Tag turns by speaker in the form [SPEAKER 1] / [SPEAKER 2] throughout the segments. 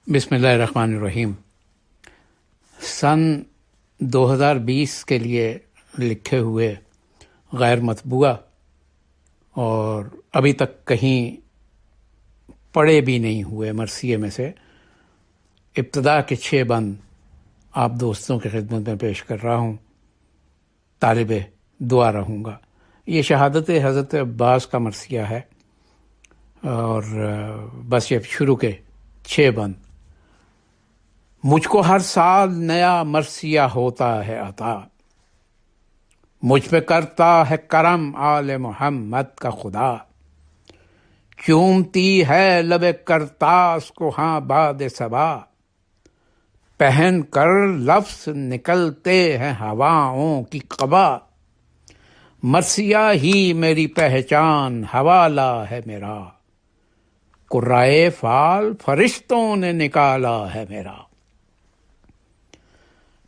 [SPEAKER 1] بسم اللہ الرحمن الرحیم۔ سن 2020 کے لیے لکھے ہوئے غیر مطبوعہ اور ابھی تک کہیں پڑھے بھی نہیں ہوئے مرثیے میں سے ابتدا کے 6 بند آپ دوستوں کی خدمت میں پیش کر رہا ہوں۔ طالب دعا رہوں گا۔ یہ شہادت حضرت عباس کا مرثیہ ہے اور بس یہ شروع کے 6 بند۔ مجھ کو ہر سال نیا مرثیہ ہوتا ہے عطا، مجھ پہ کرتا ہے کرم آل محمد کا خدا، چومتی ہے لب کرتاس کو ہاں باد صبا، پہن کر لفظ نکلتے ہیں ہواؤں کی قبا، مرثیہ ہی میری پہچان حوالہ ہے میرا، قرائے فال فرشتوں نے نکالا ہے میرا،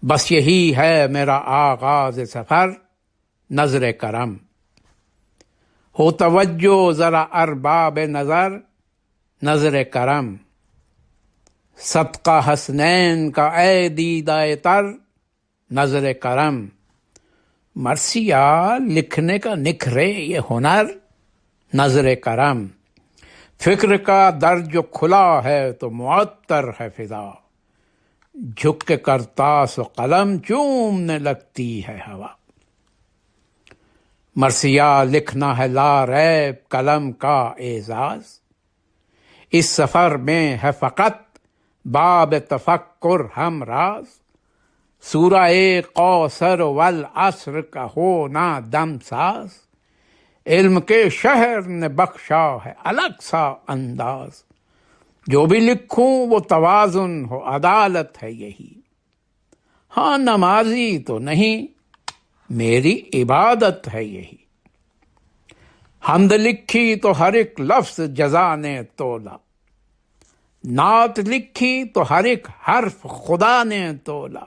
[SPEAKER 1] بس یہی ہے میرا آغاز سفر نظر کرم، ہو توجہ ذرا ارباب نظر نظر کرم، صدقہ حسنین کا اے دیدہ تر نظر کرم، مرثیہ لکھنے کا نکھرے یہ ہنر نظر کرم، فکر کا درج کھلا ہے تو معطر ہے فضا، جھک کے کرتاس و قلم چومنے لگتی ہے ہوا، مرثیہ لکھنا ہے لا ریب قلم کا اعزاز، اس سفر میں ہے فقط باب تفکر ہم راز، سورہ کوثر والعصر کا ہونا دم ساز، علم کے شہر نے بخشا ہے الگ سا انداز، جو بھی لکھوں وہ توازن ہو عدالت ہے یہی، ہاں نمازی تو نہیں میری عبادت ہے یہی، حمد لکھی تو ہر ایک لفظ جزا نے تولا، نعت لکھی تو ہر ایک حرف خدا نے تولا،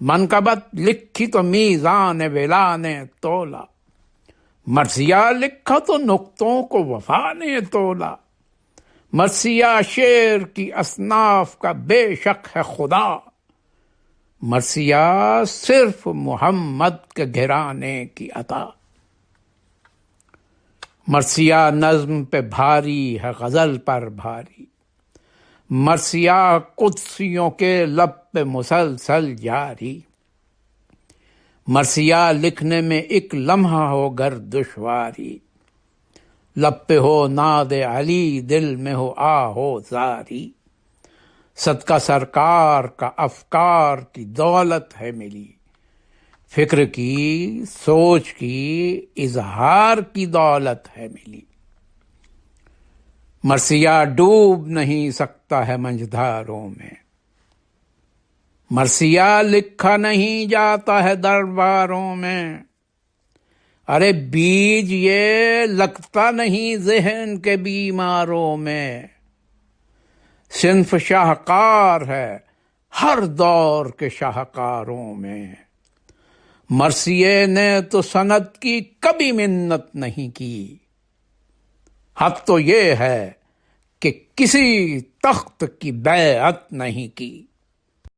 [SPEAKER 1] منقبت لکھی تو میزان ولا نے تولا، مرثیہ لکھا تو نقطوں کو وفا نے تولا، مرثیہ شعر کی اصناف کا بے شک ہے خدا، مرثیہ صرف محمد کے گھرانے کی عطا، مرثیہ نظم پہ بھاری ہے غزل پر بھاری، مرثیہ قدسیوں کے لب پہ مسلسل جاری، مرثیہ لکھنے میں ایک لمحہ ہو گر دشواری، لب پہ ہو ناد علی دل میں ہو آہو زاری، صدقہ سرکار کا افکار کی دولت ہے ملی، فکر کی سوچ کی اظہار کی دولت ہے ملی، مرثیہ ڈوب نہیں سکتا ہے منجھداروں میں، مرثیہ لکھا نہیں جاتا ہے درباروں میں، ارے بیج یہ لگتا نہیں ذہن کے بیماروں میں، صنف شاہکار ہے ہر دور کے شاہکاروں میں، مرثیے نے تو سند کی کبھی منت نہیں کی، حق تو یہ ہے کہ کسی تخت کی بیعت نہیں کی۔